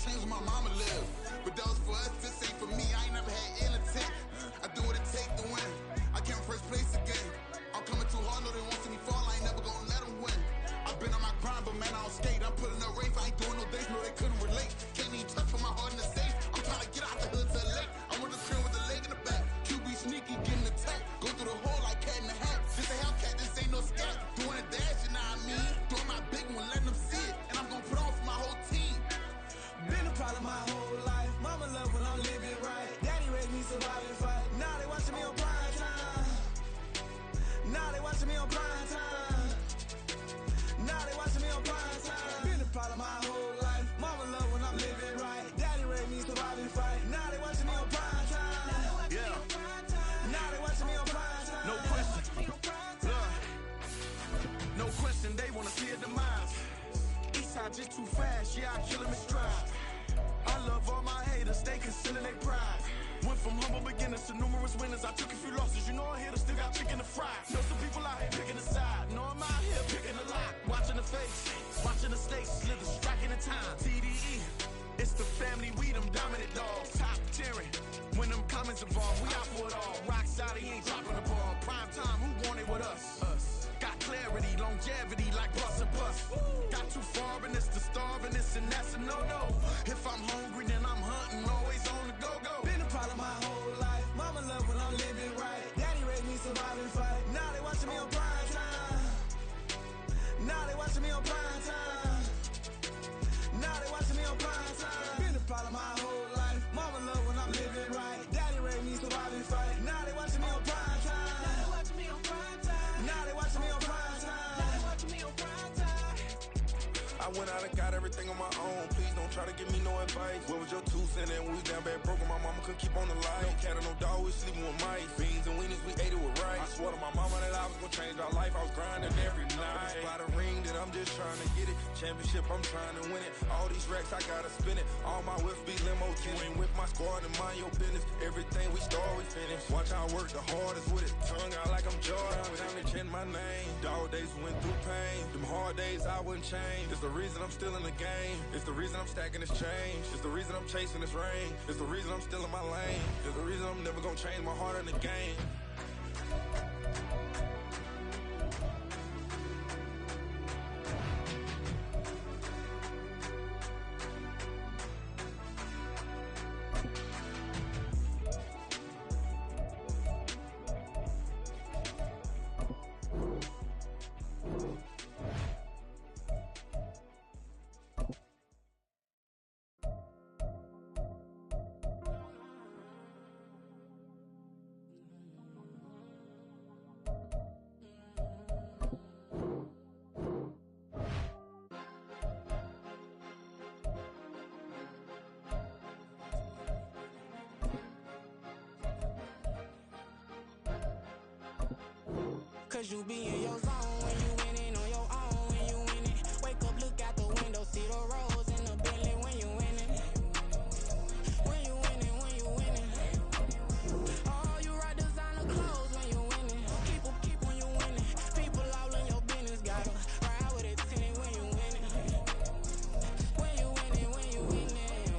changed where my mama lived. But that was for us, this ain't for me. I ain't never had ill intent. I do what it take to win. I came first place again. I'm coming too hard, no, they won't see me fall. I ain't never gonna let them win. I've been on my grind, but man, I don't skate. I'm putting up race, I ain't doing no days, no, they couldn't relate. Can't even touch for my heart in the safe. I'm trying to get out the hood to the lake. I want the crib with the leg in the back. QB sneaky, getting attacked. Go through the hole like cat in the hat. This a Hellcat, this ain't no scat. Doing a dash, you know what I mean? Doing my big one, letting them see it. And I'm gonna put on for my whole team. Been a problem my whole life. Mama love when I'm living right. Daddy raised me survive and fight. Now they watching me on prime time. Now they watching me on prime time. Now they watching me on prime time. Been a problem my whole life. Mama love when I'm living right. Daddy raised me survive and fight. Now they watching me on prime time. Yeah. Now they watching me on prime time. No question. No question, they wanna see a demise. Eastside just too fast, yeah, I kill him in stride. I love all my haters, they concealing their pride. Went from humble beginners to numerous winners. I took a few losses, you know I hit, still got chicken to fry. Know some people out here picking a side, know I'm out here picking a lot. Watching the face, watching the stakes, slither, striking the time. TDE, it's the family, we them dominant dogs. Top tiering, when them comments involved, we out for it all. Rock side, he ain't dropping the ball. Prime time, who want it with us? Got clarity, longevity, like bus and bus. Got too far and it's the starving, this and that's a no-no. If I'm hungry, then I'm hunting, always on the go-go. Been a problem my whole life. Mama love when I'm living right. Daddy raised me survive and fight. Now they watching me on prime time. Now they watching me on prime time. Now they watching me on prime time. Been a problem my whole life. Mama love when I'm living right. Daddy raised me survive and fight. Now they watching me on prime time. Now they watching me on prime time. Now they watching me on prime time. Now they watching me on prime time. I went out and got everything on my own. Please don't try to give me no advice. What was your 2 cents and we was down bad broke and my mama couldn't keep on the light. No cat or no dog, we sleeping with mice. Beans and weenies, we ate it with rice. I swore to my mama that I was gonna change our life. I was grinding every night. By the ring that I'm just trying to get it. Championship, I'm trying to win it. All these racks, I gotta spin it. All my whips be limo tinted. Ain't with my squad and mind your business. Everything we start, we finish. Watch I work the hardest with it. Tongue out like I'm Jordan. Time to change my name. Dog days went through pain. Them hard days I wouldn't change. It's the reason I'm still in the game. It's the reason I'm stacking this change. It's the reason I'm chasing this rain. It's the reason I'm still in my lane. It's the reason I'm never gonna change my heart in the game. Cause you be in your zone when you winning on your own when you winning. Wake up, look out the window, see the rose in the Bentley when you winning. When you winning, when you winning. Oh, you rock designer clothes when you winning. Keep when you winning. People all in your business, gotta ride with it tinted when you winning. When you winning, when you winning.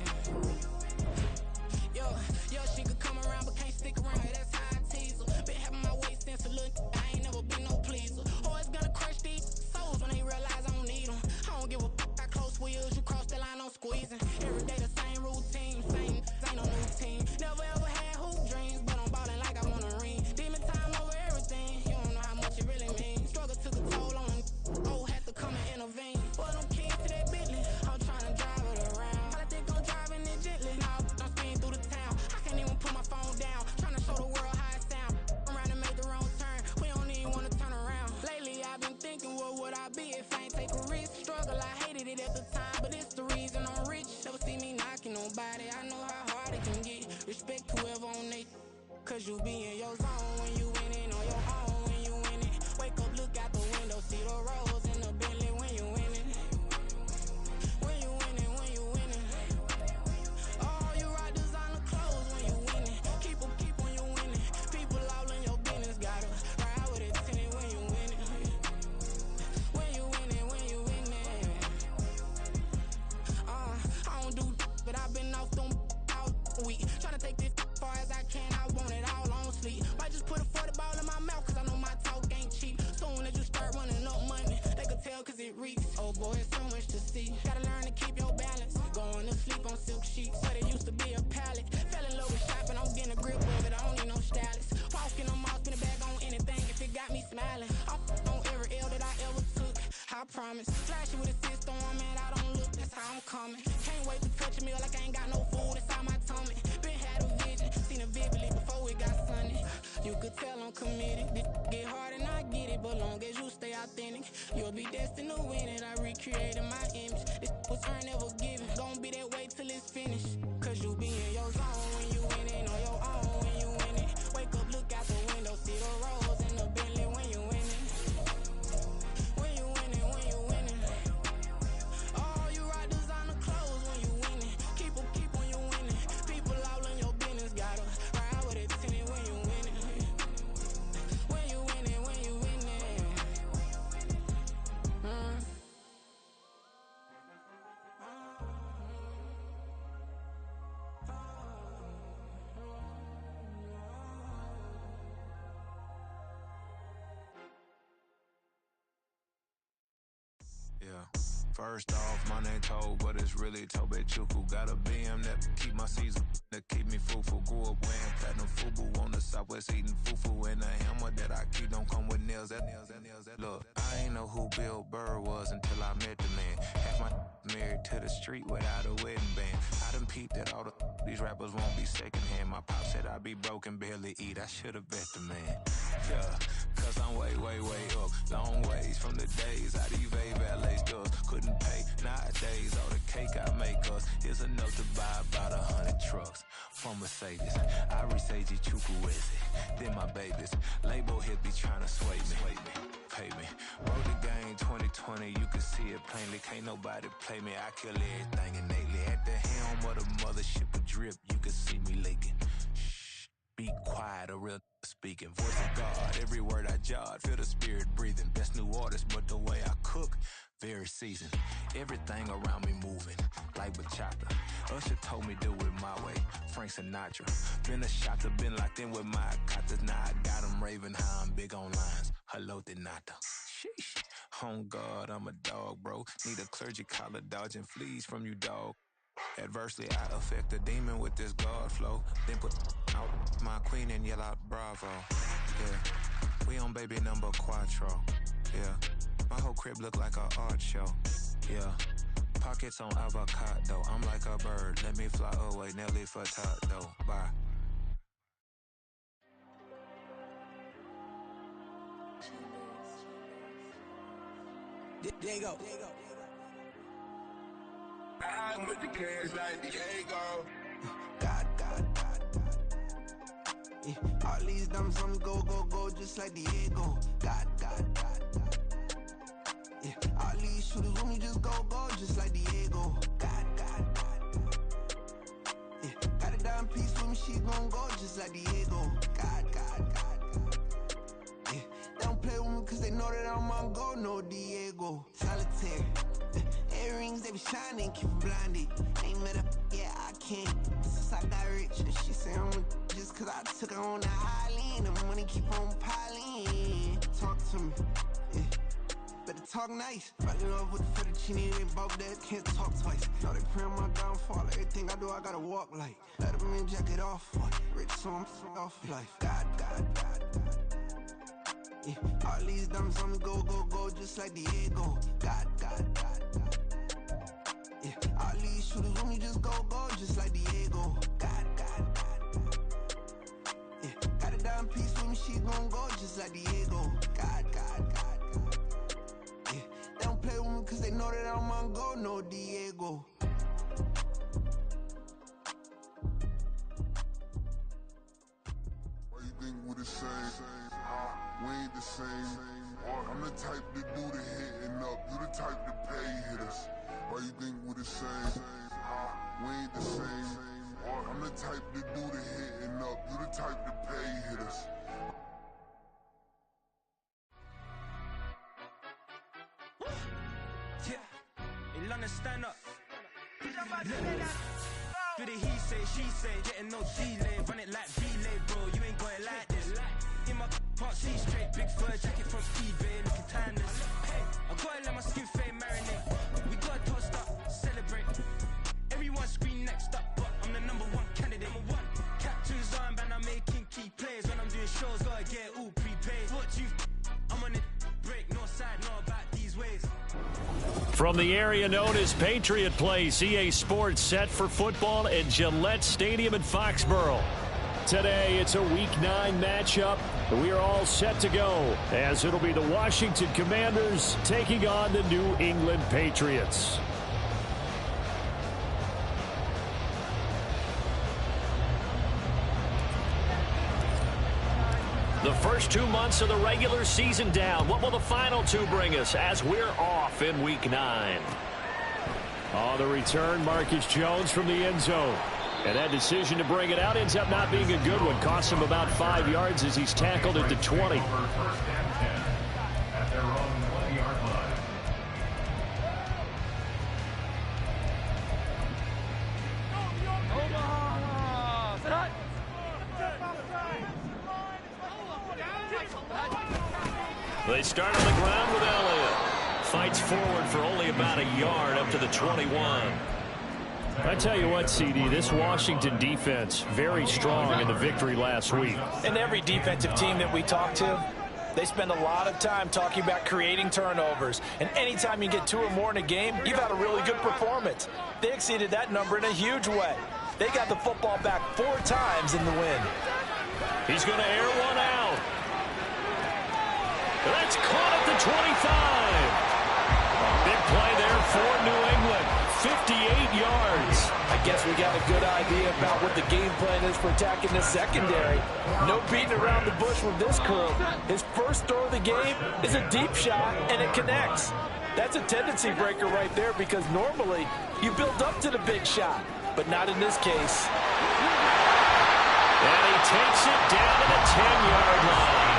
Yo, she could come around but can't stick around. That's how I tease her. Been having my waist since a little. I ain't never been no pleaser. Always gonna crush these souls when they realize I don't need them. I don't give a fuck, I close wheels, you cross the line, I'm squeezing. Every day the same routine, same, ain't no new team. Never ever had hoop dreams, but I'm ballin' like I want a ring. Demon time over everything, you don't know how much it really means. Struggle took a toll on them, oh, had to come and intervene. But I'm keen to that Bentley, I'm trying to drive it around. I think I'm driving it gently, now I'm speeding through the town. I can't even put my phone down, trying to show the world how it sound. Around and make the wrong turn, we don't even wanna turn around. Lately I've been thinking, what would I be if I ain't take a risk? Struggle, I hated it at the time, but it's the reason I'm rich. Never see me knocking nobody, I know how hard it can get. Respect whoever on they, cause you be in your zone when you winning on your own when you winning. Wake up, look out the window, see the rose in the Bentley when you winning. When you winning, when you winning. Oh, you rock designer clothes when you winning. Keep when you winning. People all in your business, gotta ride with it tinted when you winning. When you winning, when you winning. I don't do been off them all week. Tryna take this far as I can, I want it all on sleep. Might just put a 40 ball in my mouth, cause I know my talk ain't cheap. Soon as you start running up money, they could tell cause it reeks. Oh boy, it's so much to see. Gotta learn to keep your balance. Going to sleep on silk sheets, but it used to be a pallet. Fell in love with shopping, I'm getting a grip of it, I don't need no stylist. Walking them off, spin a bag on anything if it got me smiling. I'm on every L that I ever took, I promise. Flashy with a system, man, I don't look, that's how I'm coming. Can't wait to touch a meal like I ain't got no food inside my tummy. Been had a vision, seen it vividly before it got sunny. You could tell I'm committed, this get hard and I get it, but long as you stay authentic, you'll be destined to win it. I recreated my image, this was earned, never given. Gonna be that way till it's finished, cause you be in your zone when you win it, on your own when you win it. Wake up, look out the window, see the rose in the Bentley when you win it. When you win it, when you win it. Oh, you rock designer clothes when you win it. Keep when you win it. People all in your business, gotta ride with it tinted when you win it. When you win it, when you win it. Yeah. First off, my name Toe, but it's really Tobe Chuku. Got a BM that keep my season, that keep me fruitful. Grew up wearing platinum FUBU on the Southwest eating fufu. And the hammer that I keep don't come with nails. That. Look, I ain't know who Bill Burr was until I met the man. Half my married to the street without a wedding band. I done peeped that all these rappers won't be secondhand. My pop said I'd be broken, barely eat. I should've bet the man. Yeah, cause I'm way up. Long ways from the days I these valet stores couldn't pay. Nowadays, all the cake I make us is enough to buy about 100 trucks from Mercedes. I resage Chukwueze, then my babies. Label hit be trying to sway me. Pay me. Wrote the game 2020, you can see it plainly. Can't nobody play me. I kill everything innately. At the helm of the mothership of drip, you can see me leaking. Shh, be quiet, a real speaking. Voice of God, every word I jot, feel the spirit breathing. Best new artist, but the way I cook, very seasoned. Everything around me moving, like bachata. Usher told me do it my way, Frank Sinatra. Been a shotter, been locked in with my katas. Now I got them raving how I'm big on lines. Hello, Denata. Sheesh. On God, I'm a dog, bro. Need a clergy collar, dodging fleas from you, dog. Adversely, I affect a demon with this God flow. Then put out my queen and yell out bravo. Yeah, we on baby number quattro. Yeah, my whole crib look like a art show. Yeah, pockets on avocado. I'm like a bird, let me fly away. Nelly Furtado, bye. Diego. I'm with the cash like Diego. God. Yeah, all these diamonds on me go, just like Diego. God. Yeah, all these shooters on me just go, just like Diego. God. Yeah, got a dime piece with me, she gon' go just like Diego. God. Yeah, they don't play with me cause they know that I'm on go, no Diego. Solitaire. Earrings, they be shining, keep them blinded. Ain't met up, yeah, I can't. Since I got rich, and she say I'm a, just cause I took her on the island. The money keep on piling. Talk to me, yeah. Better talk nice. Fell in love with the fettuccine, they both dead, can't talk twice. Now they pray on my downfall, everything I do, I gotta walk like. Let them in, jacket off, rich, so I'm off life. God. Yeah, all these diamonds on me go, just like Diego. God. Yeah, all these shooters on me just go, just like Diego. God. Yeah, got a dime piece with me, she gon' go just like Diego. God. Yeah, they don't play with me cause they know that I'm on go, no Diego. Why you think we the same? We ain't the same. I'm the type to do the hitting up, you the type to pay hitters. Why you think we the same? We ain't the same. I'm the type to do the hitting up, you the type to pay hitters. Yeah, in London, stand up. Do the he say, she say, getting no delay. Run it like relay, bro, you ain't got it like this. In my part, see straight, big fur jacket from eBay, looking timeless. Hey, I gotta let my skin fade marinate. We gotta toast up, celebrate. Everyone scream next up, but I'm the #1 candidate. Captain's armband, I'm making key plays. When I'm doing shows, gotta get all prepaid. What you I'm on it, break, no side, know about these ways. From the area known as Patriot Place, EA Sports set for football at Gillette Stadium in Foxborough. Today, it's a Week 9 matchup. We are all set to go, as it'll be the Washington Commanders taking on the New England Patriots. The first 2 months of the regular season down. What will the final 2 bring us as we're off in Week 9? On the return, Marcus Jones from the end zone. And that decision to bring it out ends up not being a good one. Costs him about 5 yards as he's tackled at the 20. They start on the ground with Elliott. Fights forward for only about a yard up to the 21. I tell you what, CD, this Washington defense, very strong in the victory last week. And every defensive team that we talk to, they spend a lot of time talking about creating turnovers. And anytime you get 2 or more in a game, you've had a really good performance. They exceeded that number in a huge way. They got the football back 4 times in the win. He's going to air one out. That's caught at the 25. A big play there for New England. 58 yards. I guess we got a good idea about what the game plan is for attacking the secondary. No beating around the bush with this crew. His first throw of the game is a deep shot, and it connects. That's a tendency breaker right there because normally you build up to the big shot, but not in this case. And he takes it down to the 10-yard line.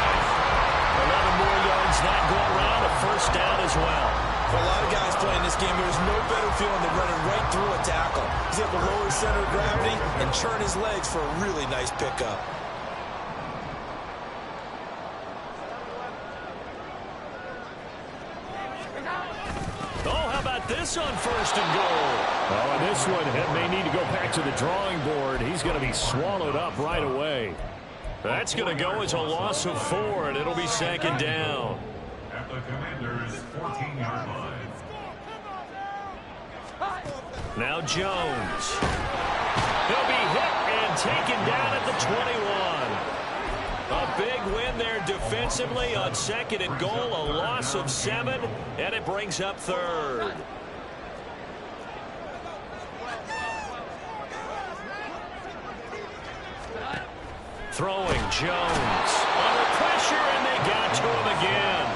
11 more yards that go around, a first down as well. For a lot of guys playing this game, there's no better feeling than running right through a tackle. He's able to lower his center of gravity and churn his legs for a really nice pickup. Oh, how about this on first and goal? Oh, and this one may need to go back to the drawing board. He's going to be swallowed up right away. That's going to go as a loss of 4, and it'll be second down. At the Commanders' 14-yard line. Now Jones. He'll be hit and taken down at the 21. A big win there defensively on second and goal. A loss of 7, and it brings up third. Throwing Jones. Under pressure, and they got to him again.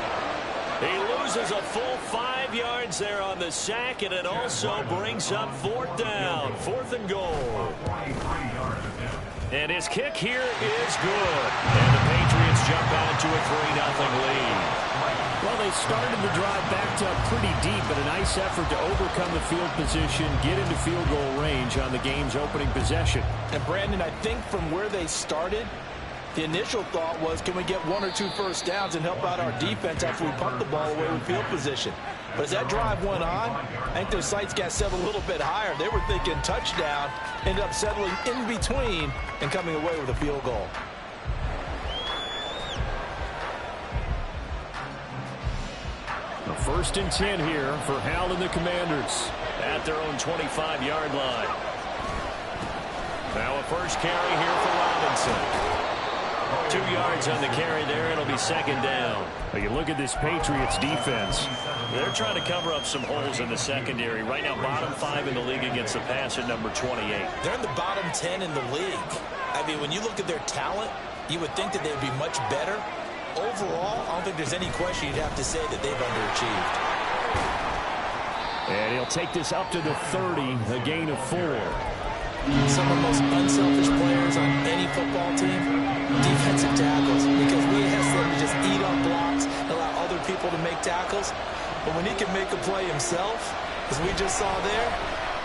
He loses a full 5 yards there on the sack, and it also brings up 4th down. 4th and goal. And his kick here is good. And the Patriots jump out to a 3-0 lead. Well, they started the drive backed up pretty deep, but a nice effort to overcome the field position, get into field goal range on the game's opening possession. And Brandon, I think from where they started, the initial thought was, can we get 1 or 2 first downs and help out our defense after we pump the ball away with field position? But as that drive went on, I think their sights got set a little bit higher. They were thinking touchdown, ended up settling in between and coming away with a field goal. A 1st and 10 here for Hal and the Commanders at their own 25-yard line. Now a first carry here for Robinson. 2 yards on the carry there. It'll be second down. Now you look at this Patriots defense. They're trying to cover up some holes in the secondary. Right now, bottom 5 in the league against the pass at number 28. They're in the bottom 10 in the league. I mean, when you look at their talent, you would think that they'd be much better. Overall, I don't think there's any question you'd have to say that they've underachieved. And he'll take this up to the 30, a gain of 4. Some of the most unselfish players on any football team, defensive tackles, because we ask them to just eat on blocks, allow other people to make tackles. But when he can make a play himself, as we just saw there,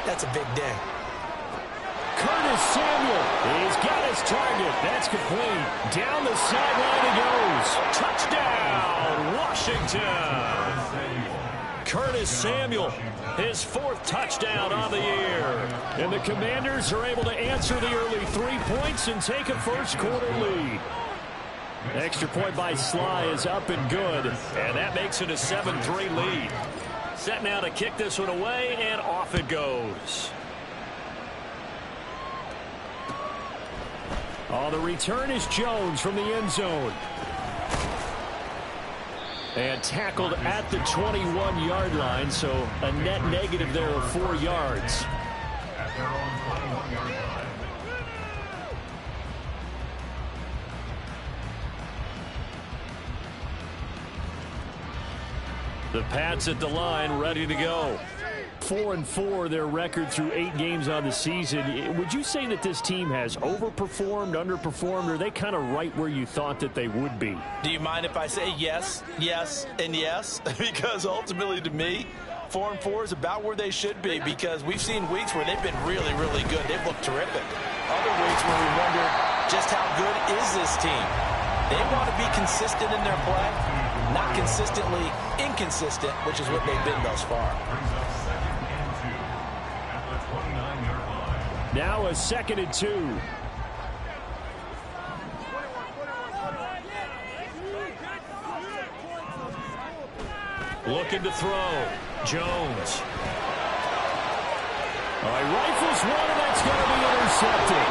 that's a big day. Curtis Samuel. He's got his target. That's complete. Down the sideline he goes. Touchdown, Washington. Curtis Samuel, his 4th touchdown on the year. And the Commanders are able to answer the early 3 points and take a first-quarter lead. Extra point by Sly is up and good, and that makes it a 7-3 lead. Set now to kick this one away, and off it goes. Oh, the return is Jones from the end zone. And tackled at the 21-yard line, so a net negative there of 4 yards. At their own 21-yard line. The Pats at the line, ready to go. 4-4 their record through 8 games on the season. Would you say that this team has overperformed, underperformed, or are they kind of right where you thought that they would be? Do you mind if I say yes, yes, and yes? Because ultimately to me, 4-4 is about where they should be, because we've seen weeks where they've been really, really good. They've looked terrific. Other weeks where we wonder just how good is this team. They want to be consistent in their play, not consistently inconsistent, which is what they've been thus far. Now a 2nd and 2. Looking to throw. Jones. All right, rifles one, and that's going to be intercepted.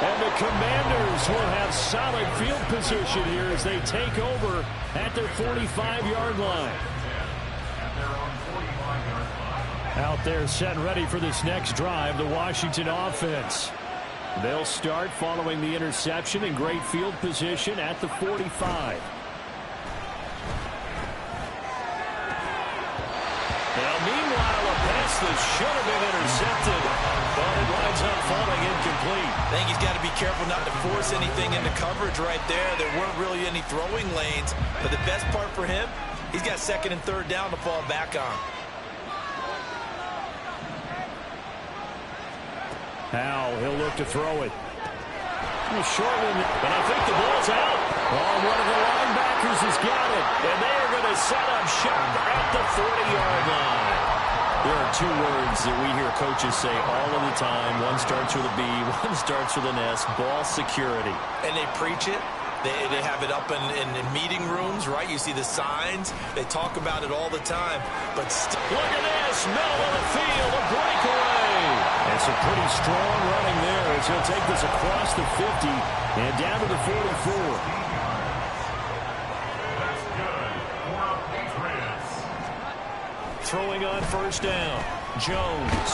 And the Commanders will have solid field position here as they take over at their 45-yard line. Out there set and ready for this next drive, the Washington offense. They'll start following the interception in great field position at the 45. Now, meanwhile, a pass that should have been intercepted, but it winds up falling incomplete. I think he's got to be careful not to force anything into coverage right there. There weren't really any throwing lanes, but the best part for him, he's got 2nd and 3rd down to fall back on. Howell, he'll look to throw it. Short one, and I think the ball's out. Oh, one of the linebackers has got it, and they are going to set up shop at the 40-yard line. There are 2 words that we hear coaches say all of the time. One starts with a B, one starts with an S, ball security. And they preach it. They have it up in meeting rooms, right? You see the signs. They talk about it all the time. But look at this. Middle of the field, a breakaway. And some pretty strong running there as he'll take this across the 50 and down to the 44. That's good for the Patriots. Throwing on 1st down. Jones.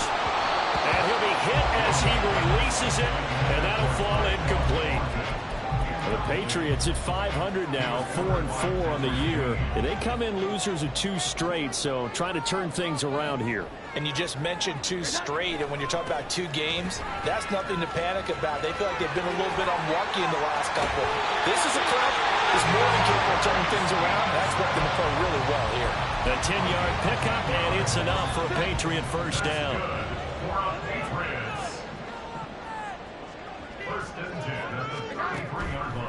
And he'll be hit as he releases it, and that'll fall incomplete. The Patriots at 500 now, 4-4 on the year. And they come in losers of 2 straight, so trying to turn things around here. And you just mentioned 2 straight, and when you're talking about 2 games, that's nothing to panic about. They feel like they've been a little bit unlucky in the last couple. This is a club that's more than capable of turning things around. That's what them to play really well here. The 10-yard pickup, and it's enough for a Patriot 1st down.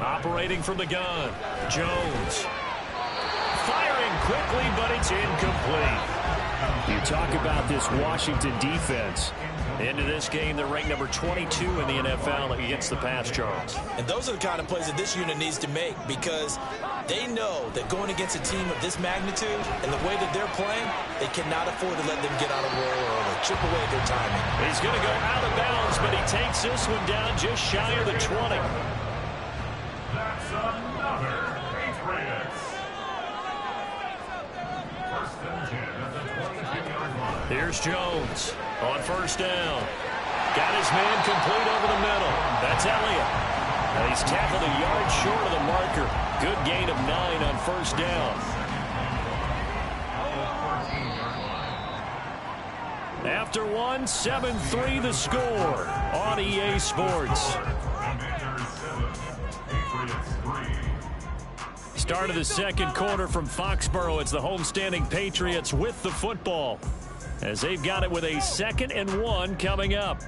Operating from the gun, Jones. Firing quickly, but it's incomplete. You talk about this Washington defense. Into this game, they're ranked number 22 in the NFL against the pass, Charles. And those are the kind of plays that this unit needs to make, because they know that going against a team of this magnitude and the way that they're playing, they cannot afford to let them get on a roll early, chip away at their timing. He's going to go out of bounds, but he takes this one down just shy of the 20. That's another Patriots. 1st and 10 at the 22-yard line. Here's Jones on 1st down. Got his man complete over the middle. That's Elliott. And he's tackled a yard short of the marker. Good gain of 9 on 1st down. After 1, 7-3 the score on EA Sports. Start of the 2nd quarter from Foxborough. It's the homestanding Patriots with the football, as they've got it with a 2nd and 1 coming up.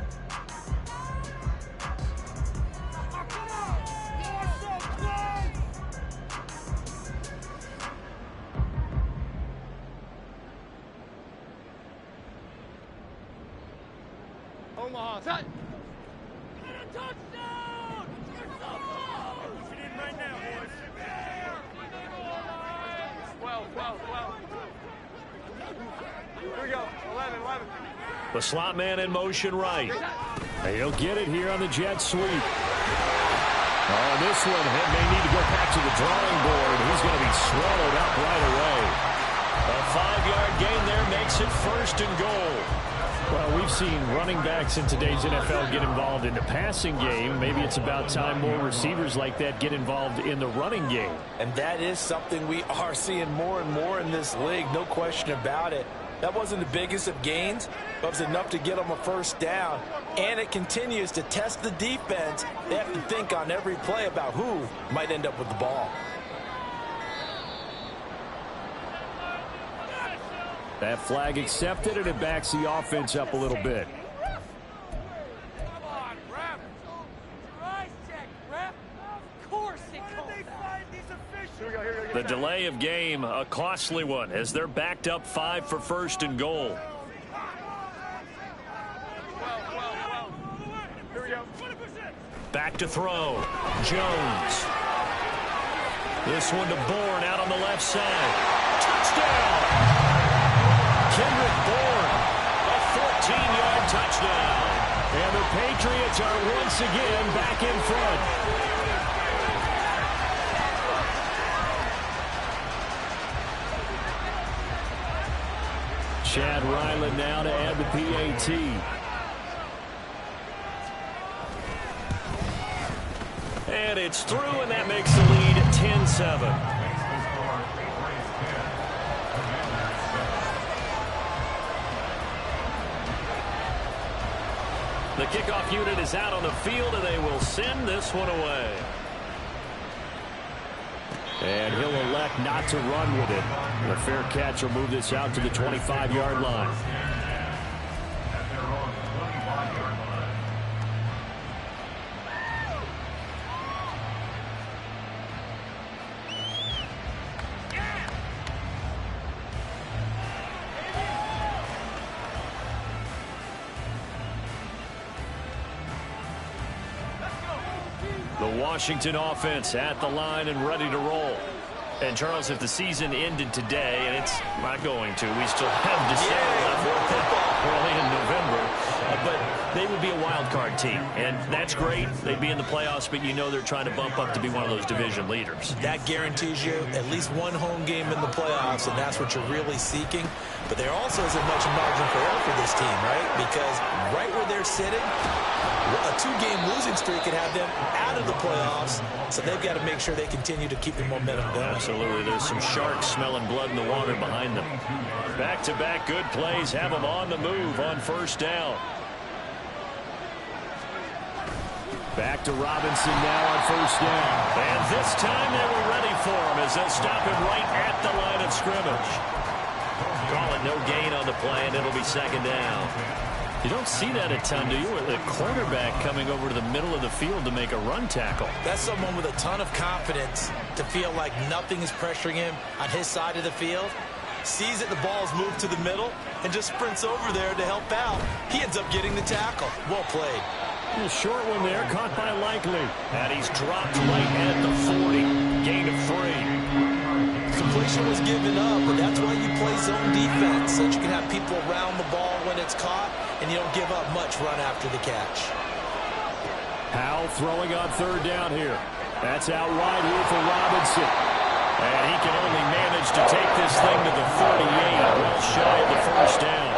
Omaha. Touch. Get a touchdown! You're so close! Push it in right now, boys. 12. Here we go. 11. The slot man in motion right. He'll get it here on the jet sweep. Oh, this one may need to go back to the drawing board. He's going to be swallowed up right away. A 5-yard gain there makes it 1st and goal. Well, we've seen running backs in today's NFL get involved in the passing game. Maybe it's about time more receivers like that get involved in the running game. And that is something we are seeing more and more in this league, no question about it. That wasn't the biggest of gains, but it was enough to get them a 1st down. And it continues to test the defense. They have to think on every play about who might end up with the ball. That flag accepted, and it backs the offense up a little bit. Come on, ref. Your eyes check, ref. Of course it goes out. Here we go. The delay of game, a costly one, as they're backed up 5 for 1st and goal. Here we go. Back to throw. Jones. This one to Bourne out on the left side. Touchdown! Kendrick Bourne, a 14-yard touchdown. And the Patriots are once again back in front. Chad Ryland now to add the PAT. And it's through, and that makes the lead 10-7. The kickoff unit is out on the field, and they will send this one away. And he'll elect not to run with it. The fair catch will move this out to the 25-yard line. Washington offense at the line and ready to roll. And Charles, if the season ended today, and it's not going to, we still have December left early in November, but they would be a wild card team, and that's great. They'd be in the playoffs, but you know they're trying to bump up to be one of those division leaders. That guarantees you at least one home game in the playoffs, and that's what you're really seeking. But there also isn't much margin for error for this team, right? Because right where they're sitting, a 2-game losing streak could have them out of the playoffs, so they've got to make sure they continue to keep the momentum going. Absolutely. There's some sharks smelling blood in the water behind them. Back-to-back good plays have them on the move on 1st down. Back to Robinson now on 1st down. And this time they were ready for him as they'll stop him right at the line of scrimmage. Call it no gain on the play, and it'll be 2nd down. You don't see that a ton, do you? The quarterback coming over to the middle of the field to make a run tackle. That's someone with a ton of confidence to feel like nothing is pressuring him on his side of the field. Sees that the ball's moved to the middle and just sprints over there to help out. He ends up getting the tackle. Well played. A short one there, caught by Likely. And he's dropped right at the 40. Gain of 3. Completion was given up, but that's why you play zone defense, so that you can have people around the ball when it's caught, and you don't give up much run after the catch. Howell throwing on 3rd down here. That's out wide here for Robinson. And he can only manage to take this thing to the 48, well shy of the 1st down.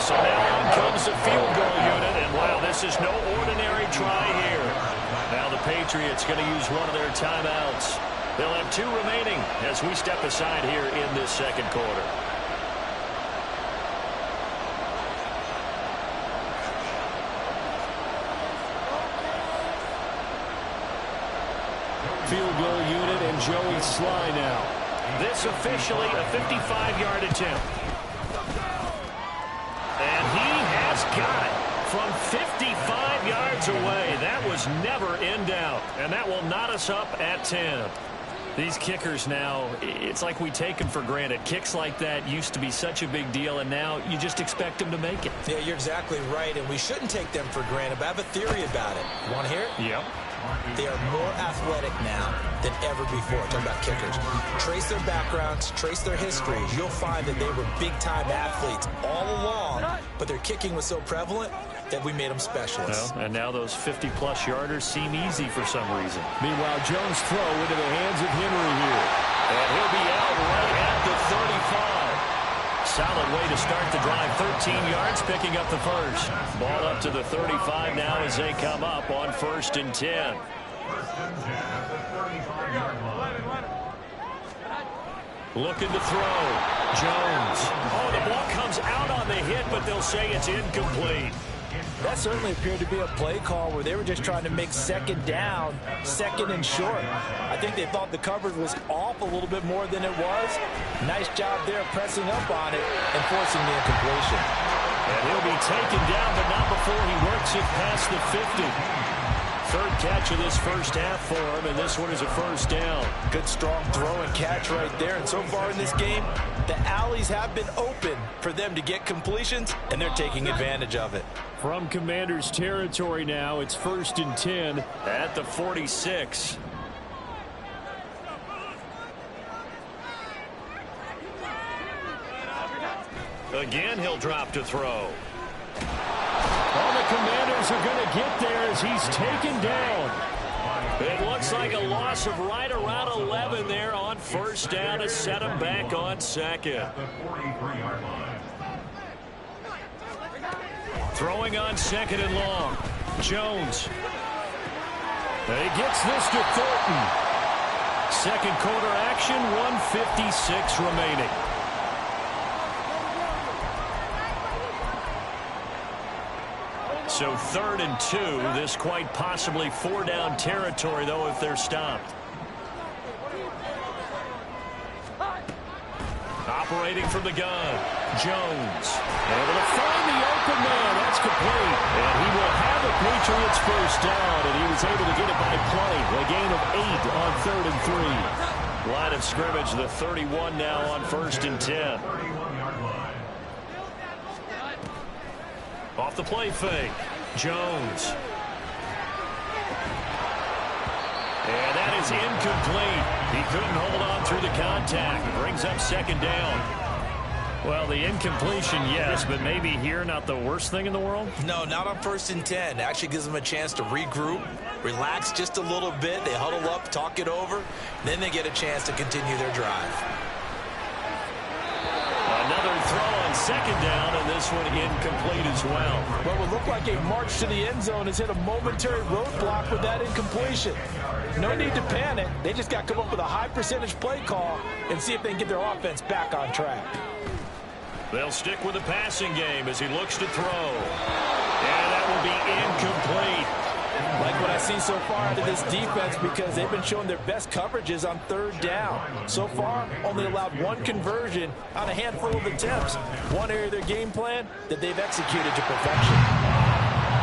So now on comes the field goal unit, and wow, this is no ordinary try here. Now the Patriots going to use one of their timeouts. They'll have 2 remaining as we step aside here in this 2nd quarter. Field goal unit and Joey Sly now. This officially a 55-yard attempt. And he has got it from 55 yards away. That was never in doubt. And that will knot us up at 10. These kickers now, it's like we take them for granted. Kicks like that used to be such a big deal, and now you just expect them to make it. Yeah, you're exactly right, and we shouldn't take them for granted, but I have a theory about it. You want to hear it? Yep. They are more athletic now than ever before. Talking about kickers. Trace their backgrounds, trace their histories. You'll find that they were big-time athletes all along, but their kicking was so prevalent that we made them specialists. Well, and now those 50-plus yarders seem easy for some reason. Meanwhile, Jones' throw into the hands of Henry here. And he'll be out right at the 35. Solid way to start the drive. 13 yards, picking up the first. Ball up to the 35 now as they come up on 1st and 10. Looking to throw. Jones. Oh, the ball comes out on the hit, but they'll say it's incomplete. That certainly appeared to be a play call where they were just trying to make second down, second and short. I think they thought the coverage was off a little bit more than it was. Nice job there pressing up on it and forcing the incompletion. And he'll be taken down, but not before he works it past the 50. Third catch of this first half for him, and this one is a first down. Good, strong throw and catch right there. And so far in this game, the alleys have been open for them to get completions, and they're taking advantage of it. From Commanders territory now, it's 1st and 10 at the 46. Again, he'll drop to throw. Well, the Commanders are going to get there as he's taken down. It looks like a loss of right around 11 there on first down to set him back on second. Throwing on second and long. Jones. And he gets this to Thornton. Second quarter action, 1:56 remaining. So 3rd and 2. This quite possibly 4-down territory, though, if they're stopped. Operating from the gun. Jones. Able to find the open man. That's complete. And he will have a Patriots first down, and he was able to get it by play. A gain of 8 on 3rd and 3. Line of scrimmage, the 31 now on 1st and 10. Off the play fake. Jones. And that is incomplete. He couldn't hold on through the contact. Brings up second down. Well, the incompletion, yes, but maybe here not the worst thing in the world? No, not on 1st and 10. Actually gives them a chance to regroup, relax just a little bit. They huddle up, talk it over. Then they get a chance to continue their drive. Another throw on second down, and this one incomplete as well. What would look like a march to the end zone has hit a momentary roadblock with that incompletion. No need to panic. They just got to come up with a high percentage play call and see if they can get their offense back on track. They'll stick with the passing game as he looks to throw. And that will be incomplete. Like what I've seen so far out of this defense, because they've been showing their best coverages on 3rd down. So far, only allowed 1 conversion on a handful of attempts. One area of their game plan that they've executed to perfection.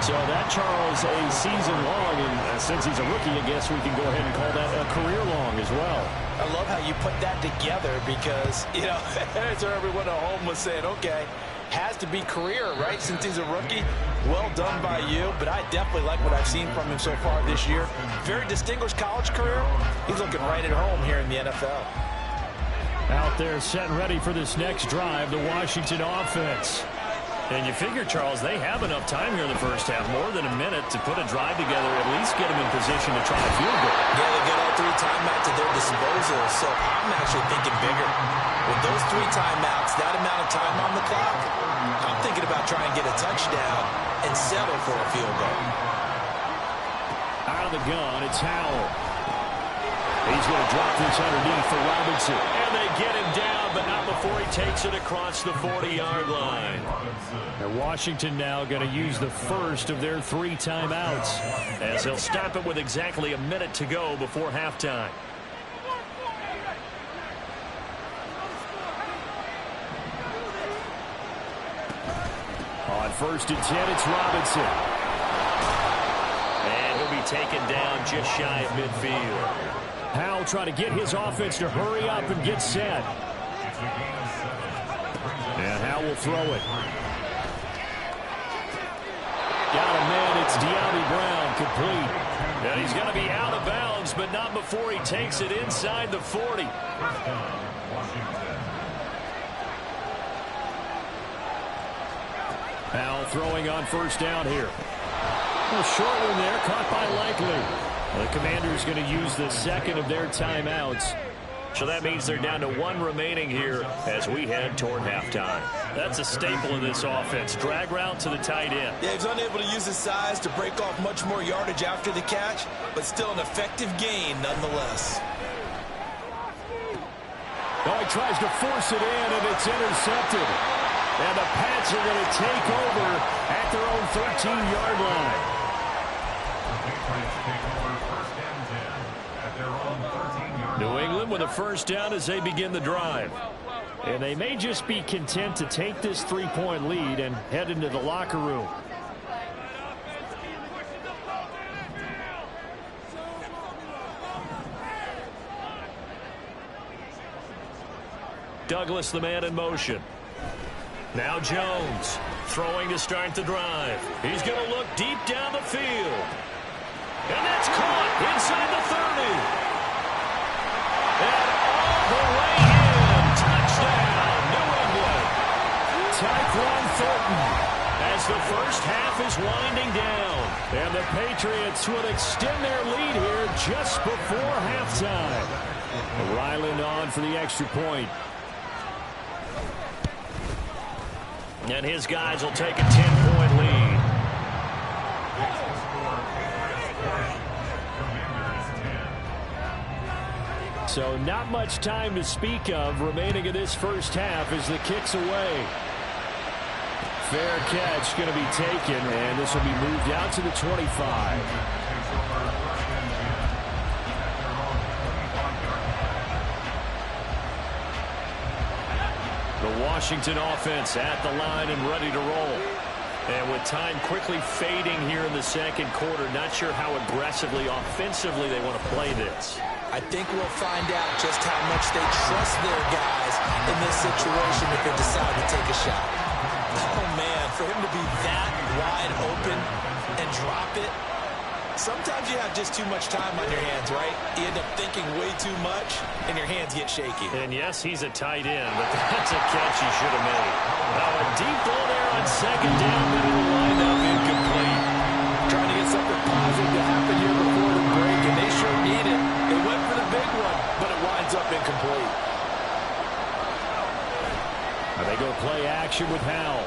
So that, Charles, a season long, and since he's a rookie, I guess we can go ahead and call that a career long as well. I love how you put that together because, you know, as everyone at home was saying, okay, has to be career, right, since he's a rookie. Well done by you, but I definitely like what I've seen from him so far this year. Very distinguished college career. He's looking right at home here in the NFL. Out there set and ready for this next drive, the Washington offense. And you figure, Charles, they have enough time here in the first half, more than a minute to put a drive together, at least get them in position to try a field goal. Yeah, they got all 3 timeouts at their disposal, so I'm actually thinking bigger. With those 3 timeouts, that amount of time on the clock, I'm thinking about trying to get a touchdown and settle for a field goal. Out of the gun, it's Howell. He's going to drop this underneath for Robinson. And they get him down, but not before he takes it across the 40-yard line. And Washington now going to use the first of their 3 timeouts, as they'll stop it with exactly a minute to go before halftime. On 1st and 10, it's Robinson. And he'll be taken down just shy of midfield. Howell trying to get his offense to hurry up and get set. And Howell will throw it. Got a man. It's De'Ami Brown, complete. And he's going to be out of bounds, but not before he takes it inside the 40. Howell throwing on first down here. A short one there, caught by Likely. The Commanders going to use the second of their timeouts. So that means they're down to one remaining here as we head toward halftime. That's a staple of this offense. Drag route to the tight end. Yeah, he's unable to use his size to break off much more yardage after the catch, but still an effective gain nonetheless. Oh, he tries to force it in, and it's intercepted. And the Pats are going to take over at their own 13-yard line. New England with a first down as they begin the drive. And they may just be content to take this 3-point lead and head into the locker room. Douglas, the man in motion. Now Jones throwing to start the drive. He's going to look deep down the field. And that's caught inside the 30. And all the way in. Touchdown, New England. Tyquan Thornton as the first half is winding down. And the Patriots will extend their lead here just before halftime. Ryland on for the extra point. And his guys will take a 10-point lead. So not much time to speak of remaining in this first half as the kick's away. Fair catch going to be taken, and this will be moved out to the 25. The Washington offense at the line and ready to roll. And with time quickly fading here in the second quarter, not sure how aggressively, offensively they want to play this. I think we'll find out just how much they trust their guys in this situation if they decide to take a shot. Oh, man, for him to be that wide open and drop it, sometimes you have just too much time on your hands, right? You end up thinking way too much, and your hands get shaky. And yes, he's a tight end, but that's a catch he should have made. Now a deep ball there on second down, but it'll wind up incomplete. Trying to get something positive to happen here before the break, and they sure need it. They went for the big one, but it winds up incomplete. Now they go play action with Howell.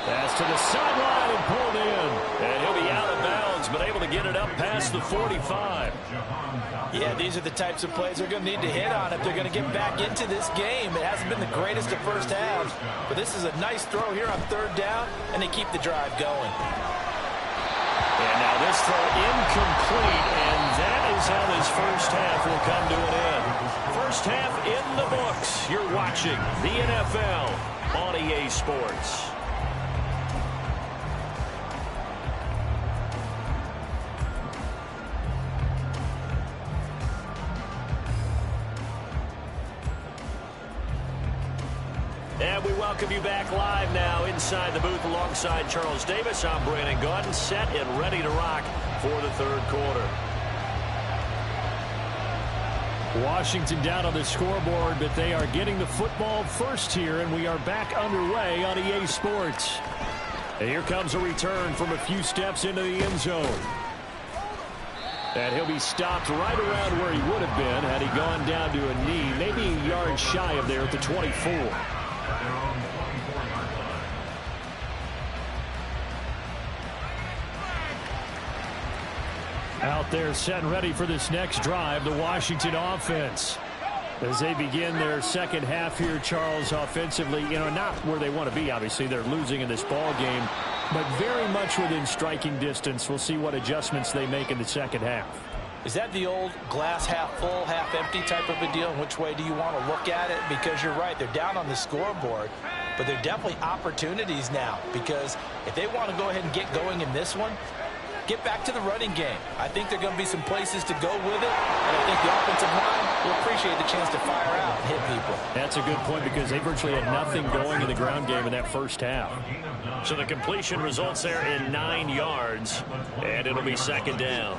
Pass to the sideline and pulled in. And he'll be out of bounds, but able to get it up past the 45. Yeah, these are the types of plays they're going to need to hit on if they're going to get back into this game. It hasn't been the greatest of first halves, but this is a nice throw here on third down, and they keep the drive going. And now this throw incomplete, and that is how this first half will come to an end. First half in the books. You're watching the NFL on EA Sports. And we welcome you back live now inside the booth alongside Charles Davis. I'm Brandon Gaudin, set and ready to rock for the third quarter. Washington down on the scoreboard, but they are getting the football first here, and we are back underway on EA Sports. And here comes a return from a few steps into the end zone. And he'll be stopped right around where he would have been had he gone down to a knee, maybe a yard shy of there at the 24. Out there set and ready for this next drive, the Washington offense. As they begin their second half here, Charles, offensively, not where they want to be, obviously. They're losing in this ball game, but very much within striking distance. We'll see what adjustments they make in the second half. Is that the old glass half full, half empty type of a deal? And which way do you want to look at it? Because you're right, they're down on the scoreboard, but they're definitely opportunities now, because if they want to go ahead and get going in this one, get back to the running game. I think there are going to be some places to go with it, and I think the offensive line will appreciate the chance to fire out and hit people. That's a good point because they virtually had nothing going in the ground game in that first half. So the completion results there in 9 yards, and it'll be second down.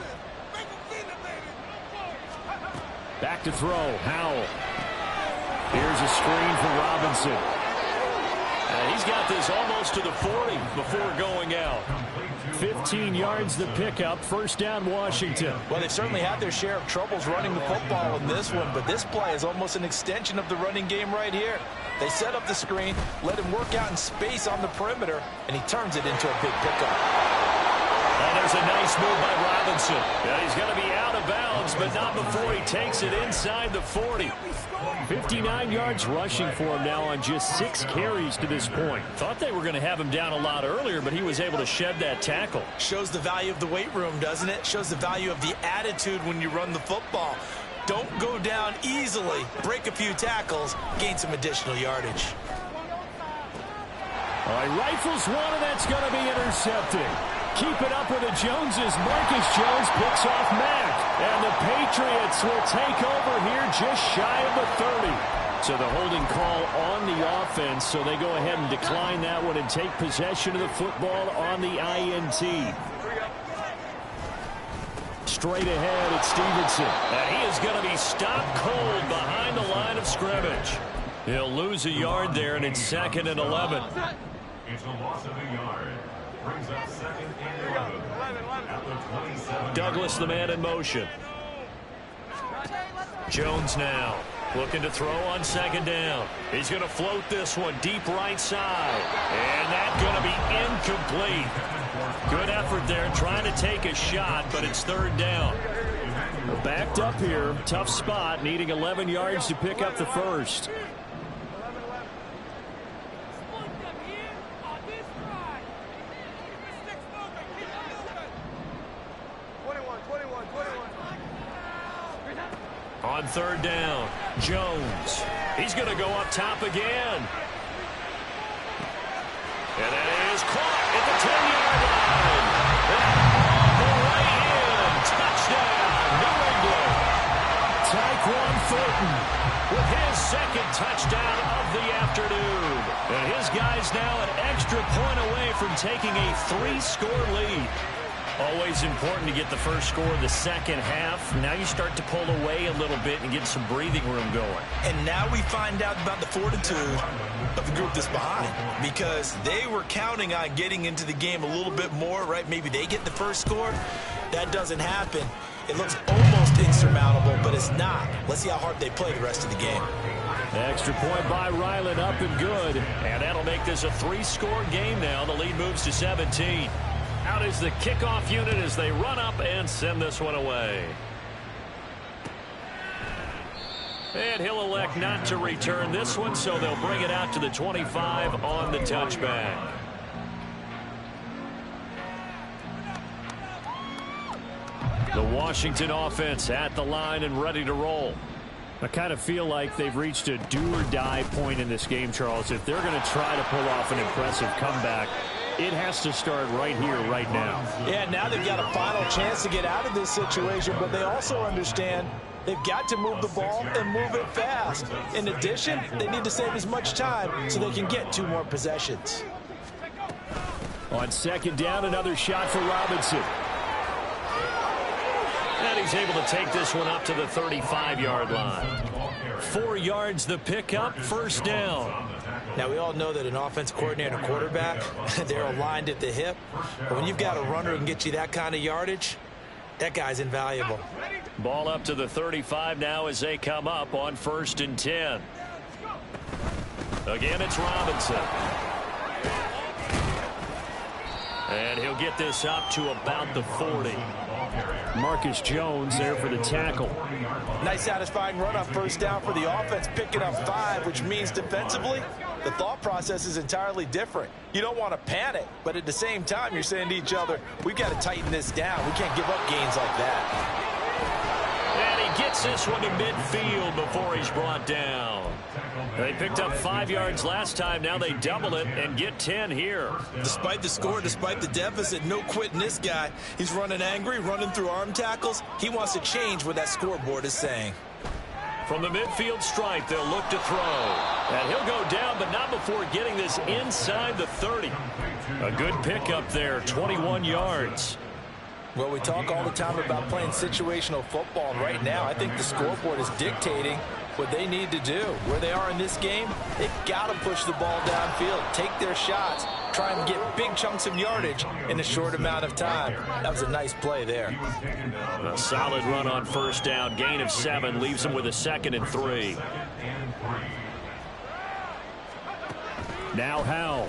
Back to throw, Howell. Here's a screen for Robinson. And he's got this almost to the 40 before going out. 15 yards the pickup, first down Washington. Well, they've certainly had their share of troubles running the football in this one, but this play is almost an extension of the running game right here. They set up the screen, let him work out in space on the perimeter, and he turns it into a big pickup. And there's a nice move by Robinson. Yeah, he's going to be out of bounds, but not before he takes it inside the 40. 59 yards rushing for him now on just 6 carries to this point. Thought they were going to have him down a lot earlier, but he was able to shed that tackle. Shows the value of the weight room, doesn't it? Shows the value of the attitude when you run the football. Don't go down easily. Break a few tackles, gain some additional yardage. All right, rifles one, and that's going to be intercepted. Keep it up with the Joneses. Marcus Jones picks off Mack. And the Patriots will take over here just shy of the 30. So the holding call on the offense, so they go ahead and decline that one and take possession of the football on the INT. Straight ahead, it's Stevenson. And he is going to be stopped cold behind the line of scrimmage. He'll lose a yard there, and it's 2nd and 11. It's a loss of a yard. Brings up 2nd and 11 at the 27. Douglas, the man in motion. Jones now looking to throw on 2nd down. He's going to float this one deep right side. And that's going to be incomplete. Good effort there trying to take a shot, but it's 3rd down. Backed up here. Tough spot, needing 11 yards to pick up the first. On 3rd down, Jones. He's going to go up top again. And that is caught at the 10-yard line. And the way in. Touchdown, New England. Tyquan Thornton with his 2nd touchdown of the afternoon. And his guys now an extra point away from taking a 3-score lead. Always important to get the first score of the second half. Now you start to pull away a little bit and get some breathing room going. And now we find out about the fortitude of the group that's behind, because they were counting on getting into the game a little bit more, right? Maybe they get the first score. That doesn't happen. It looks almost insurmountable, but it's not. Let's see how hard they play the rest of the game. Extra point by Ryland, up and good. And that'll make this a 3-score game now. The lead moves to 17. Out is the kickoff unit as they run up and send this one away. And he'll elect not to return this one, so they'll bring it out to the 25 on the touchback. The Washington offense at the line and ready to roll. I kind of feel like they've reached a do-or-die point in this game, Charles. If they're going to try to pull off an impressive comeback, it has to start right here, right now. Yeah, now they've got a final chance to get out of this situation, but they also understand they've got to move the ball and move it fast. In addition, they need to save as much time so they can get 2 more possessions. On 2nd down, another shot for Robinson. And he's able to take this one up to the 35-yard line. 4 yards the pickup, 1st down. Now, we all know that an offensive coordinator and a quarterback, they're aligned at the hip. But when you've got a runner who can get you that kind of yardage, that guy's invaluable. Ball up to the 35 now as they come up on 1st and 10. Again, it's Robinson. And he'll get this up to about the 40. Marcus Jones there for the tackle. Nice satisfying run on 1st down for the offense, picking up 5, which means defensively, the thought process is entirely different. You don't want to panic, but at the same time, you're saying to each other, we've got to tighten this down. We can't give up gains like that. And he gets this one to midfield before he's brought down. They picked up 5 yards last time. Now they double it and get 10 here. Despite the score, despite the deficit, no quitting this guy. He's running angry, running through arm tackles. He wants to change what that scoreboard is saying. From the midfield stripe, they'll look to throw. And he'll go down, but not before getting this inside the 30. A good pickup there, 21 yards. Well, we talk all the time about playing situational football, and right now I think the scoreboard is dictating what they need to do. Where they are in this game, they've got to push the ball downfield, take their shots, try and get big chunks of yardage in a short amount of time. That was a nice play there. A solid run on first down. Gain of 7 leaves them with a 2nd and 3. Now Howell.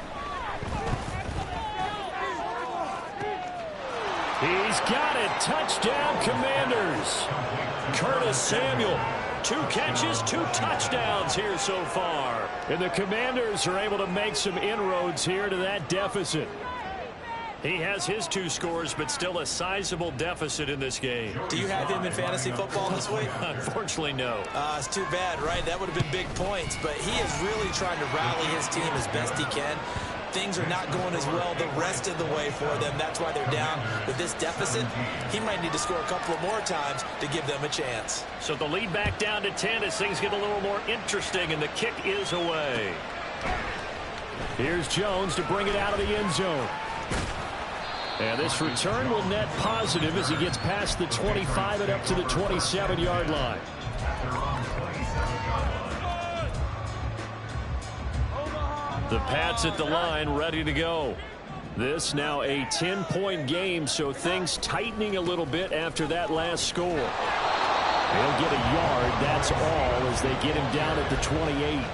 He's got it. Touchdown, Commanders. Curtis Samuel. 2 catches, 2 touchdowns here so far. And the Commanders are able to make some inroads here to that deficit. He has his 2 scores, but still a sizable deficit in this game. Do you have him in fantasy football this week? Unfortunately, no. It's too bad, right? That would have been big points, but he is really trying to rally his team as best he can. Things are not going as well the rest of the way for them. That's why they're down with this deficit. He might need to score a couple of more times to give them a chance. So the lead back down to 10 as things get a little more interesting, and the kick is away. Here's Jones to bring it out of the end zone. And this return will net positive as he gets past the 25 and up to the 27-yard line. The Pats at the line, ready to go. This now a 10-point game, so things tightening a little bit after that last score. They'll get a yard, that's all, as they get him down at the 28.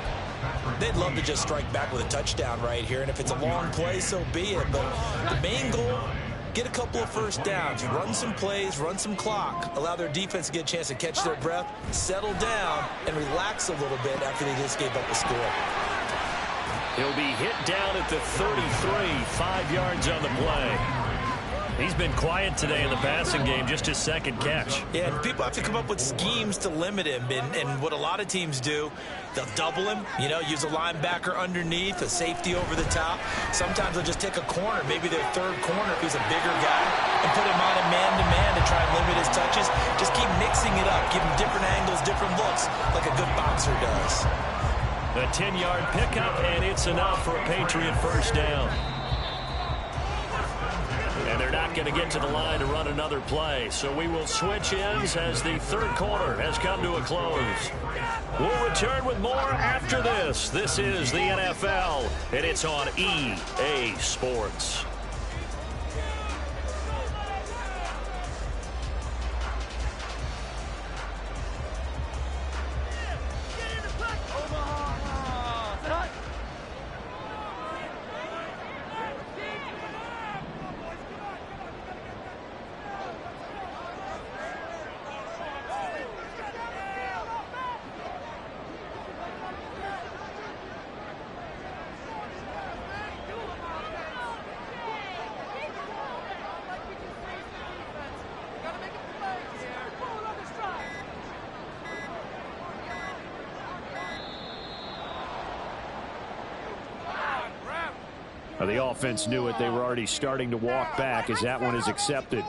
They'd love to just strike back with a touchdown right here, and if it's a long play, so be it. But the main goal, get a couple of first downs, run some plays, run some clock, allow their defense to get a chance to catch their breath, settle down, and relax a little bit after they just gave up a score. He'll be hit down at the 33, 5 yards on the play. He's been quiet today in the passing game, just his 2nd catch. Yeah, and people have to come up with schemes to limit him, and what a lot of teams do, they'll double him, use a linebacker underneath, a safety over the top. Sometimes they'll just take a corner, maybe their 3rd corner if he's a bigger guy, and put him on a man-to-man to try and limit his touches. Just keep mixing it up, give him different angles, different looks, like a good boxer does. A 10-yard pickup, and it's enough for a Patriot first down. And they're not going to get to the line to run another play, so we will switch ends as the 3rd quarter has come to a close. We'll return with more after this. This is the NFL, and it's on EA Sports. The offense knew it. They were already starting to walk back as that one is accepted.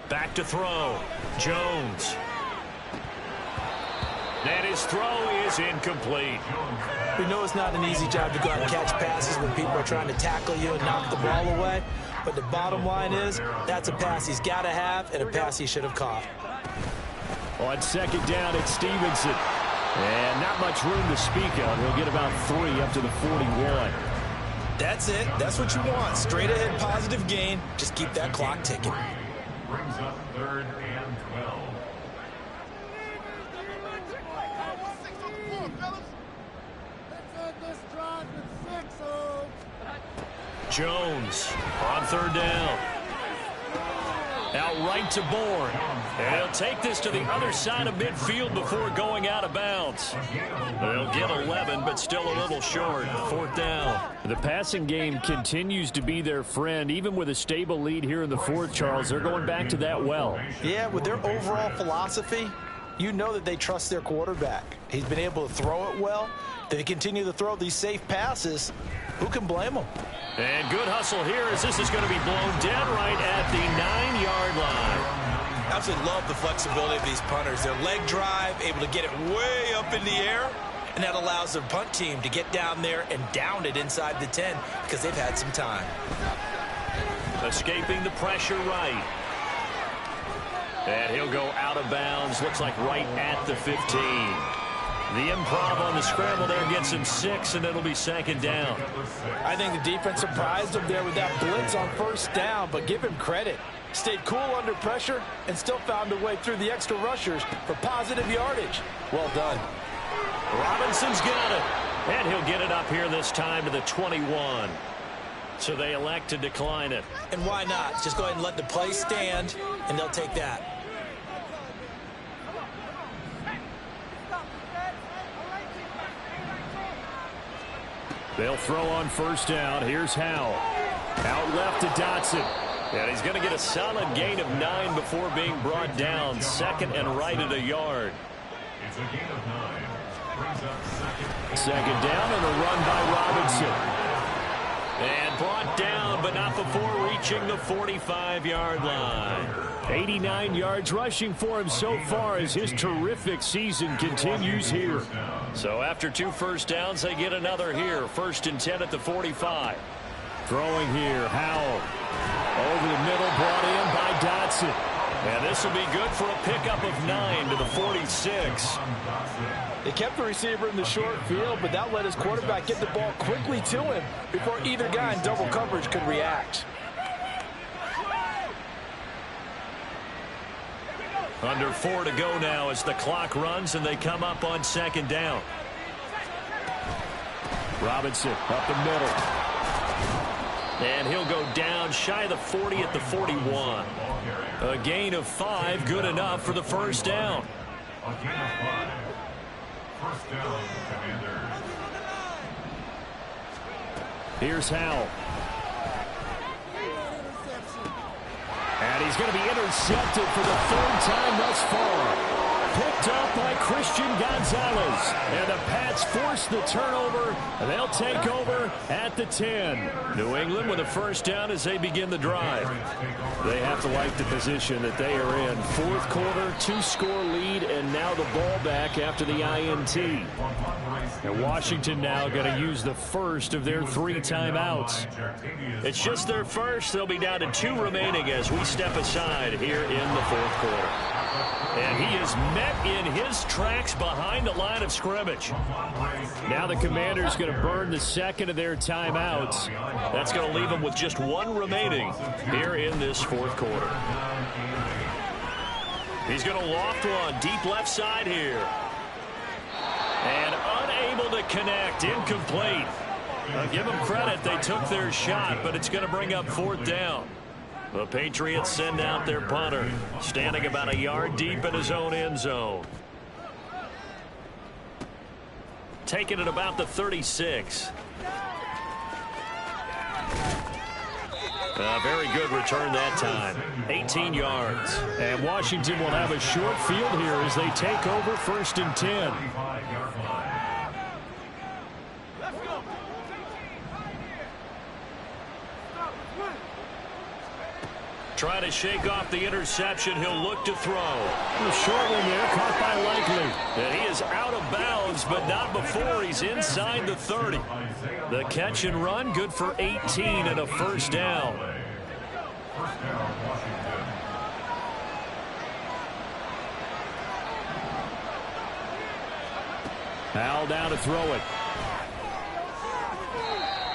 Back to throw. Jones. And his throw is incomplete. We know it's not an easy job to go out and catch passes when people are trying to tackle you and knock the ball away. But the bottom line is, that's a pass he's got to have and a pass he should have caught. On second down, it's Stevenson. And not much room to speak of. He'll get about 3 up to the 41. That's it. That's what you want. Straight ahead positive gain. Just keep that clock ticking. Brings up 3rd and 12. Jones on 3rd down. Out right to Bourne. And he'll take this to the other side of midfield before going out of bounds. They'll get 11, but still a little short. 4th down. The passing game continues to be their friend. Even with a stable lead here in the 4th, Charles, they're going back to that well. Yeah, with their overall philosophy, you know that they trust their quarterback. He's been able to throw it well. They continue to throw these safe passes. Who can blame them? And good hustle here as this is going to be blown dead right at the 9-yard line. Absolutely love the flexibility of these punters. Their leg drive, able to get it way up in the air, and that allows their punt team to get down there and down it inside the 10 because they've had some time. Escaping the pressure right. And he'll go out of bounds. Looks like right at the 15. The improv on the scramble there gets him 6, and it'll be 2nd down. I think the defense surprised him there with that blitz on 1st down, but give him credit. Stayed cool under pressure and still found a way through the extra rushers for positive yardage. Well done. Robinson's got it, and he'll get it up here this time to the 21. So they elect to decline it. And why not? Just go ahead and let the play stand, and they'll take that. They'll throw on 1st down. Here's Howell. Out left to Dotson. And he's going to get a solid gain of 9 before being brought down. 2nd and right at a yard. It's a gain of 9. Brings up 2nd down and a run by Robinson. And brought down, but not before reaching the 45-yard line. 89 yards rushing for him so far as his terrific season continues here. So after 2 first downs, they get another here. 1st and 10 at the 45. Throwing here, Howell. Over the middle, brought in by Dotson. And this will be good for a pickup of 9 to the 46. They kept the receiver in the short field, but that let his quarterback get the ball quickly to him before either guy in double coverage could react. Under 4 to go now as the clock runs and they come up on 2nd down. Robinson up the middle. And he'll go down shy of the 40 at the 41. A gain of 5, good enough for the 1st down. A gain of 5. 1st down, Commanders. Here's Howell. And he's going to be intercepted for the 3rd time thus far. Picked up by Christian Gonzalez. And the Pats force the turnover. They'll take over at the 10. New England with a 1st down as they begin the drive. They have to like the position that they are in. 4th quarter, 2-score lead, and now the ball back after the INT. And Washington now going to use the first of their 3 timeouts. It's just their first. They'll be down to 2 remaining as we step aside here in the 4th quarter. And he is met in his tracks behind the line of scrimmage. Now the Commanders going to burn the 2nd of their timeouts. That's going to leave them with just 1 remaining here in this 4th quarter. He's going to loft one deep left side here. And unable to connect, incomplete. I'll give them credit, they took their shot, but it's going to bring up 4th down. The Patriots send out their punter, standing about a yard deep in his own end zone. Taking it about the 36. A very good return that time. 18 yards. And Washington will have a short field here as they take over 1st and 10. Trying to shake off the interception. He'll look to throw. A short one there, caught by Likely. And he is out of bounds, but not before he's inside the 30. The catch and run, good for 18 and a first down. First down, Washington. Hal down to throw it.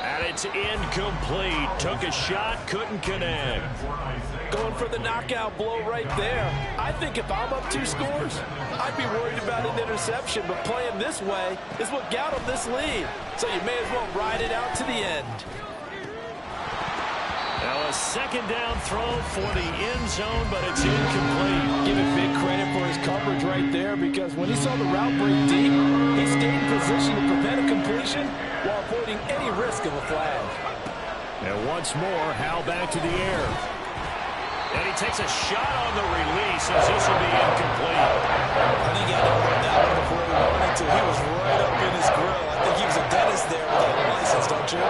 And it's incomplete. Took a shot, couldn't connect. Going for the knockout blow right there. I think if I'm up 2 scores, I'd be worried about an interception, but playing this way is what got him this lead. So you may as well ride it out to the end. Now a second down throw for the end zone, but it's incomplete. Give it big credit for his coverage right there, because when he saw the route break deep, he stayed in position to prevent a completion while avoiding any risk of a flag. And once more, Hal back to the air. And he takes a shot on the release as this will be incomplete. I think he had to hold that one before he wanted to. He was right up in his grill. I think he was a dentist there without a license, don't you?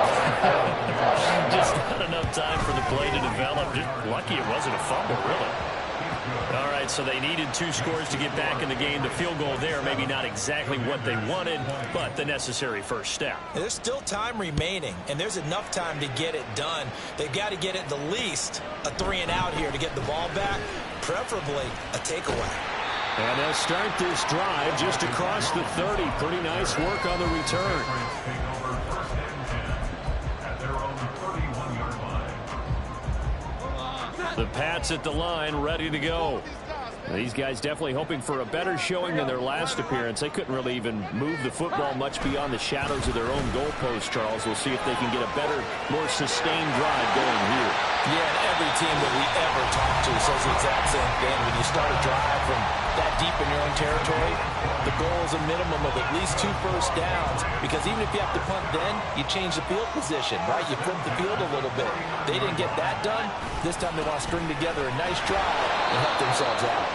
Just not enough time for the play to develop. Just lucky it wasn't a fumble, really. All right, so they needed 2 scores to get back in the game. The field goal there, maybe not exactly what they wanted, but the necessary first step. There's still time remaining, and there's enough time to get it done. They've got to get at the least a 3-and-out here to get the ball back, preferably a takeaway. And they'll start this drive just across the 30. Pretty nice work on the return. The Pats at the line, ready to go. These guys definitely hoping for a better showing than their last appearance. They couldn't really even move the football much beyond the shadows of their own goalpost, Charles. We'll see if they can get a better, more sustained drive going here. Yeah, and every team that we ever talk to says the exact same thing. When you start a drive from that deep in your own territory, the goal is a minimum of at least 2 first downs, because even if you have to punt then, you change the field position, right? You flip the field a little bit. They didn't get that done. This time they want to string together a nice drive and help themselves out.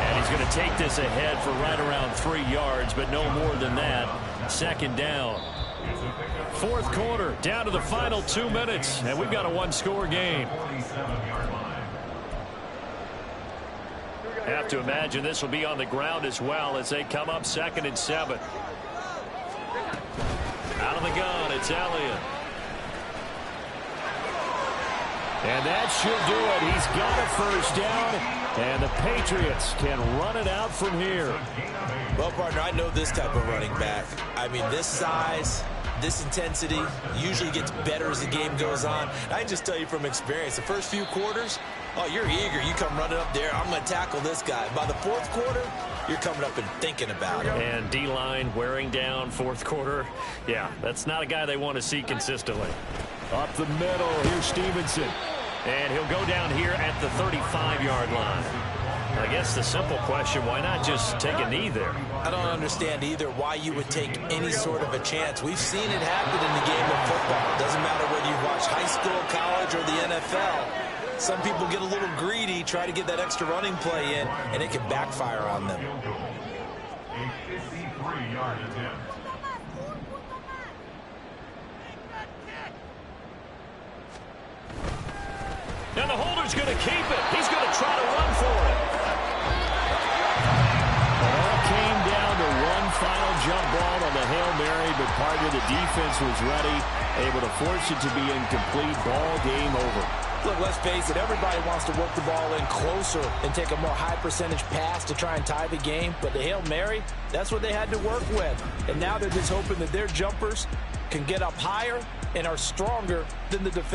And he's going to take this ahead for right around 3 yards, but no more than that. Second down. Fourth quarter, down to the final 2 minutes, and we've got a 1-score game. Have to imagine this will be on the ground as well as they come up 2nd and 7. Out of the gun, it's Elliott. And that should do it. He's got a first down, and the Patriots can run it out from here. Well, partner, I know this type of running back. I mean, this size, this intensity usually gets better as the game goes on. I can just tell you from experience, the first few quarters, oh, you're eager. You come running up there, I'm going to tackle this guy. By the 4th quarter, you're coming up and thinking about it. And D-line wearing down 4th quarter. Yeah, that's not a guy they want to see consistently. Up the middle, here's Stevenson. And he'll go down here at the 35-yard line. I guess the simple question, why not just take a knee there? I don't understand either why you would take any sort of a chance. We've seen it happen in the game of football. It doesn't matter whether you watch high school, college, or the NFL. Some people get a little greedy, try to get that extra running play in, and it can backfire on them. A 53-yard attempt. And the holder's going to keep it. He's going to try to run for it. It all came down to one final jump ball on the Hail Mary, but part of the defense was ready, able to force it to be incomplete. Ball game over. Look, let's face it, everybody wants to work the ball in closer and take a more high-percentage pass to try and tie the game. But the Hail Mary, that's what they had to work with. And now they're just hoping that their jumpers can get up higher and are stronger than the defense.